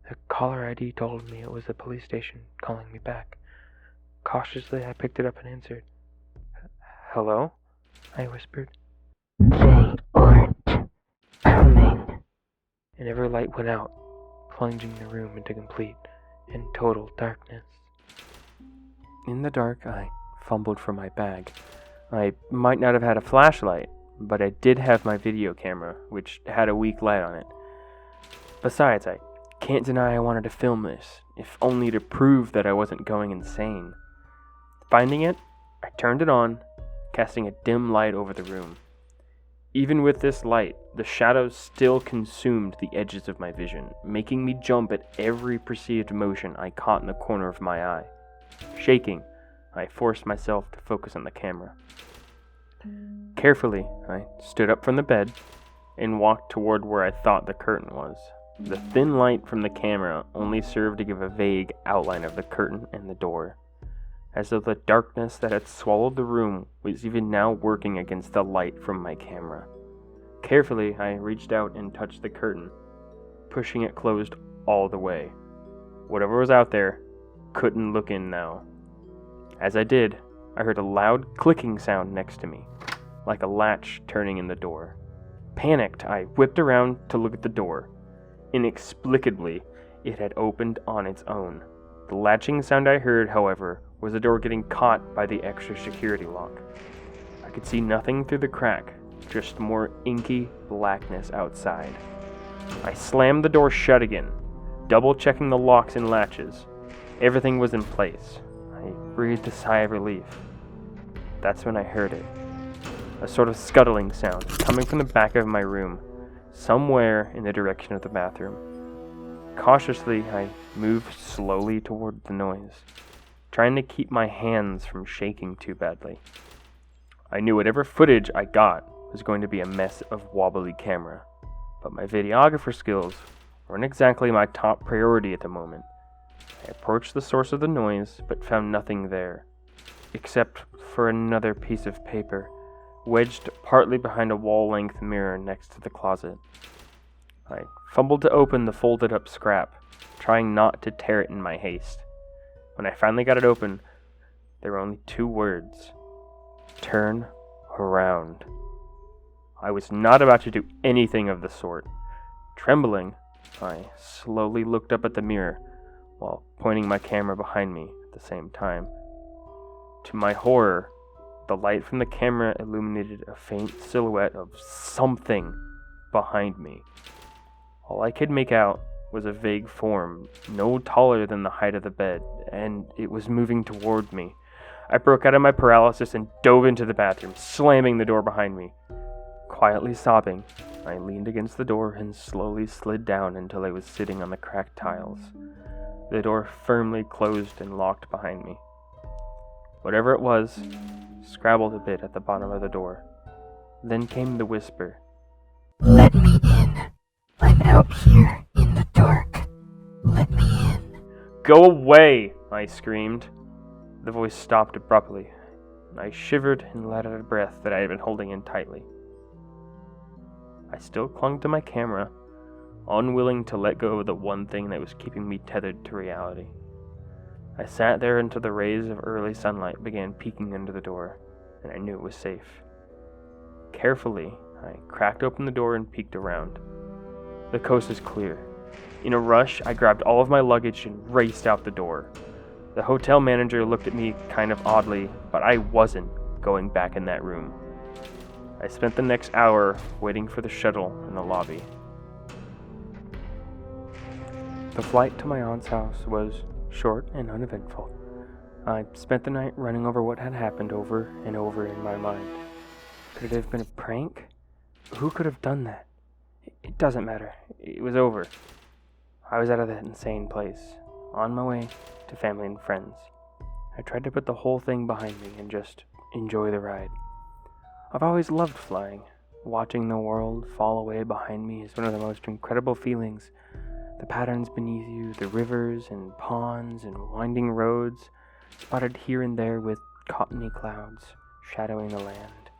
The caller ID told me it was the police station calling me back. Cautiously, I picked it up and answered. Hello? I whispered. They aren't coming. And every light went out, plunging the room into complete and total darkness. In the dark, I fumbled for my bag. I might not have had a flashlight, but I did have my video camera, which had a weak light on it. Besides, I can't deny I wanted to film this, if only to prove that I wasn't going insane. Finding it, I turned it on, casting a dim light over the room. Even with this light, the shadows still consumed the edges of my vision, making me jump at every perceived motion I caught in the corner of my eye. Shaking, I forced myself to focus on the camera. Carefully, I stood up from the bed and walked toward where I thought the curtain was. The thin light from the camera only served to give a vague outline of the curtain and the door, as though the darkness that had swallowed the room was even now working against the light from my camera. Carefully, I reached out and touched the curtain, pushing it closed all the way. Whatever was out there couldn't look in now. As I did, I heard a loud clicking sound next to me, like a latch turning in the door. Panicked, I whipped around to look at the door. Inexplicably, it had opened on its own. The latching sound I heard, however, was the door getting caught by the extra security lock. I could see nothing through the crack, just more inky blackness outside. I slammed the door shut again, double-checking the locks and latches. Everything was in place. I breathed a sigh of relief. That's when I heard it. A sort of scuttling sound coming from the back of my room, somewhere in the direction of the bathroom. Cautiously, I moved slowly toward the noise, trying to keep my hands from shaking too badly. I knew whatever footage I got was going to be a mess of wobbly camera, but my videographer skills weren't exactly my top priority at the moment. I approached the source of the noise, but found nothing there, except for another piece of paper, wedged partly behind a wall-length mirror next to the closet. I fumbled to open the folded-up scrap, trying not to tear it in my haste. When I finally got it open, there were only 2 words. Turn around. I was not about to do anything of the sort. Trembling, I slowly looked up at the mirror, while pointing my camera behind me at the same time. To my horror, the light from the camera illuminated a faint silhouette of something behind me. All I could make out was a vague form, no taller than the height of the bed, and it was moving toward me. I broke out of my paralysis and dove into the bathroom, slamming the door behind me. Quietly sobbing, I leaned against the door and slowly slid down until I was sitting on the cracked tiles. The door firmly closed and locked behind me. Whatever it was, scrabbled a bit at the bottom of the door. Then came the whisper. Let me in. I'm out here in the dark. Let me in. Go away! I screamed. The voice stopped abruptly. I shivered and let out a breath that I had been holding in tightly. I still clung to my camera, unwilling to let go of the one thing that was keeping me tethered to reality. I sat there until the rays of early sunlight began peeking under the door, and I knew it was safe. Carefully, I cracked open the door and peeked around. The coast was clear. In a rush, I grabbed all of my luggage and raced out the door. The hotel manager looked at me kind of oddly, but I wasn't going back in that room. I spent the next hour waiting for the shuttle in the lobby. The flight to my aunt's house was short and uneventful. I spent the night running over what had happened over and over in my mind. Could it have been a prank? Who could have done that? It doesn't matter. It was over. I was out of that insane place, on my way to family and friends. I tried to put the whole thing behind me and just enjoy the ride. I've always loved flying. Watching the world fall away behind me is one of the most incredible feelings. The patterns beneath you, the rivers and ponds and winding roads, spotted here and there with cottony clouds shadowing the land.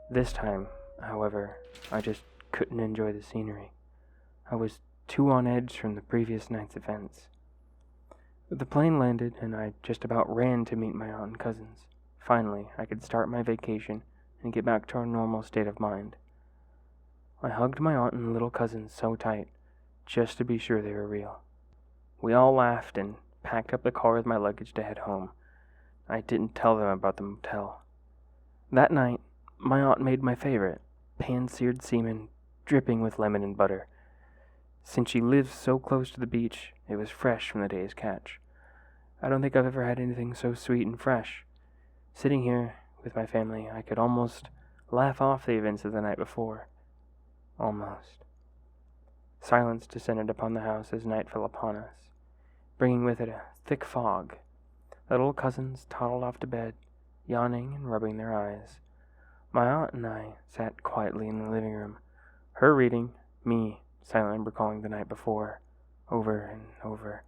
This time, however, I just couldn't enjoy the scenery. I was too on edge from the previous night's events. The plane landed, and I just about ran to meet my aunt and cousins. Finally, I could start my vacation and get back to our normal state of mind. I hugged my aunt and little cousins so tight, just to be sure they were real. We all laughed and packed up the car with my luggage to head home. I didn't tell them about the motel. That night, my aunt made my favorite, pan-seared seaman dripping with lemon and butter. Since she lives so close to the beach, it was fresh from the day's catch. I don't think I've ever had anything so sweet and fresh. Sitting here with my family, I could almost laugh off the events of the night before. Almost. Silence descended upon the house as night fell upon us, bringing with it a thick fog. The little cousins toddled off to bed, yawning and rubbing their eyes. My aunt and I sat quietly in the living room, her reading, me silently recalling the night before, over and over.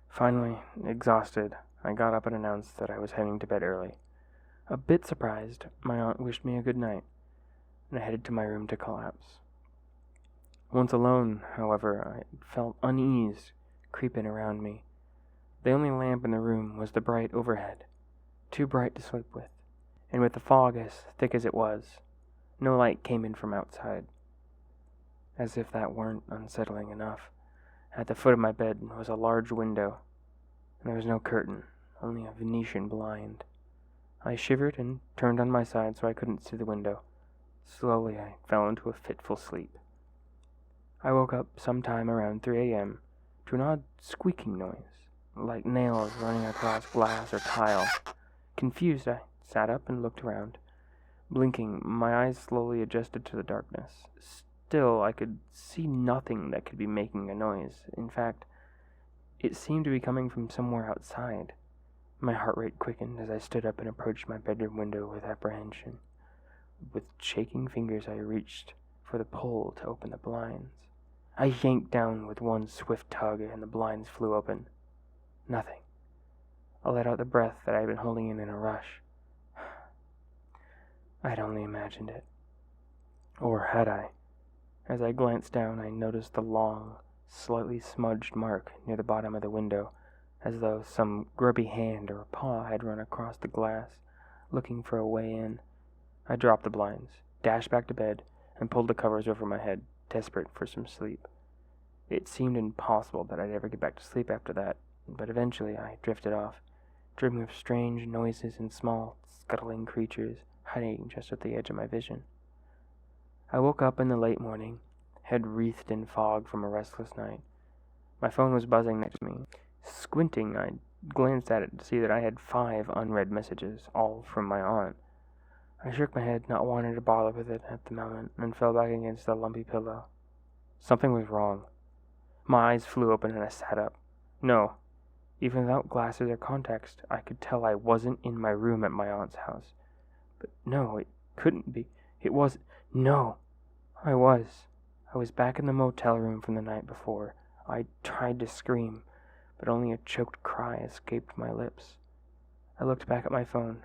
Finally, exhausted, I got up and announced that I was heading to bed early. A bit surprised, my aunt wished me a good night, and I headed to my room to collapse. Once alone, however, I felt unease creeping around me. The only lamp in the room was the bright overhead, too bright to sleep with, and with the fog as thick as it was, no light came in from outside. As if that weren't unsettling enough, at the foot of my bed was a large window, and there was no curtain, only a Venetian blind. I shivered and turned on my side so I couldn't see the window. Slowly I fell into a fitful sleep. I woke up sometime around 3 a.m. to an odd squeaking noise, like nails running across glass or tile. Confused, I sat up and looked around. Blinking, my eyes slowly adjusted to the darkness. Still, I could see nothing that could be making a noise. In fact, it seemed to be coming from somewhere outside. My heart rate quickened as I stood up and approached my bedroom window with apprehension. With shaking fingers, I reached for the pull to open the blinds. I yanked down with one swift tug, and the blinds flew open. Nothing. I let out the breath that I had been holding in a rush. I had only imagined it. Or had I? As I glanced down, I noticed the long, slightly smudged mark near the bottom of the window, as though some grubby hand or paw had run across the glass, looking for a way in. I dropped the blinds, dashed back to bed, and pulled the covers over my head, desperate for some sleep. It seemed impossible that I'd ever get back to sleep after that, but eventually I drifted off, dreaming of strange noises and small, scuttling creatures hiding just at the edge of my vision. I woke up in the late morning, head wreathed in fog from a restless night. My phone was buzzing next to me. Squinting, I glanced at it to see that I had 5 unread messages, all from my aunt. I shook my head, not wanting to bother with it at the moment, and fell back against the lumpy pillow. Something was wrong. My eyes flew open and I sat up. No, even without glasses or context, I could tell I wasn't in my room at my aunt's house. But no, it couldn't be. It was. No, I was. I was back in the motel room from the night before. I tried to scream, but only a choked cry escaped my lips. I looked back at my phone.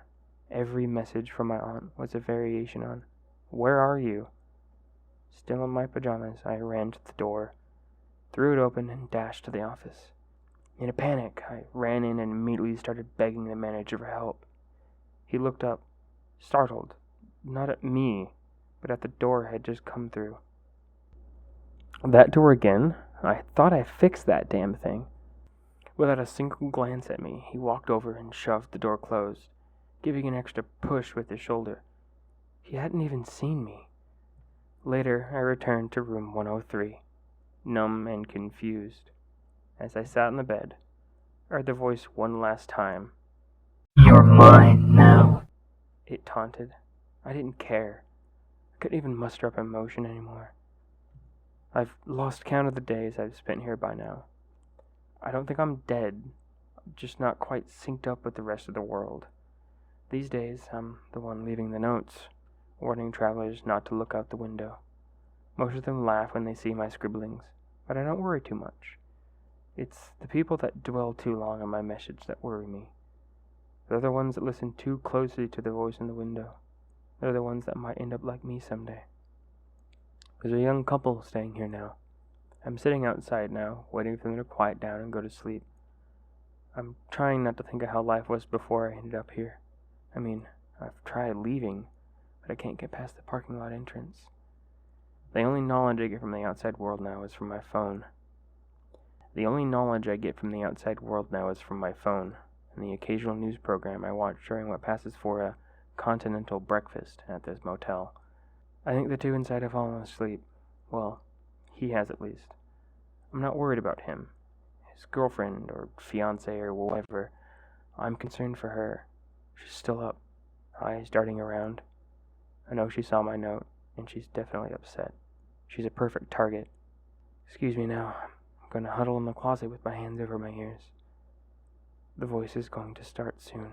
Every message from my aunt was a variation on, "Where are you?" Still in my pajamas, I ran to the door, threw it open, and dashed to the office. In a panic, I ran in and immediately started begging the manager for help. He looked up, startled, not at me, but at the door I had just come through. That door again? I thought I fixed that damn thing. Without a single glance at me, he walked over and shoved the door closed, giving an extra push with his shoulder. He hadn't even seen me. Later, I returned to room 103, numb and confused. As I sat in the bed, I heard the voice one last time. "You're mine now." It taunted. I didn't care. I couldn't even muster up emotion anymore. I've lost count of the days I've spent here by now. I don't think I'm dead, just not quite synced up with the rest of the world. These days, I'm the one leaving the notes, warning travelers not to look out the window. Most of them laugh when they see my scribblings, but I don't worry too much. It's the people that dwell too long on my message that worry me. They're the ones that listen too closely to the voice in the window. They're the ones that might end up like me someday. There's a young couple staying here now. I'm sitting outside now, waiting for them to quiet down and go to sleep. I'm trying not to think of how life was before I ended up here. I mean, I've tried leaving, but I can't get past the parking lot entrance. The only knowledge I get from the outside world now is from my phone. And the occasional news program I watch during what passes for a continental breakfast at this motel. I think the two inside have fallen asleep. Well, he has at least. I'm not worried about him, his girlfriend or fiancé or whatever. I'm concerned for her. She's still up, eyes darting around. I know she saw my note, and she's definitely upset. She's a perfect target. Excuse me now. I'm going to huddle in the closet with my hands over my ears. The voice is going to start soon.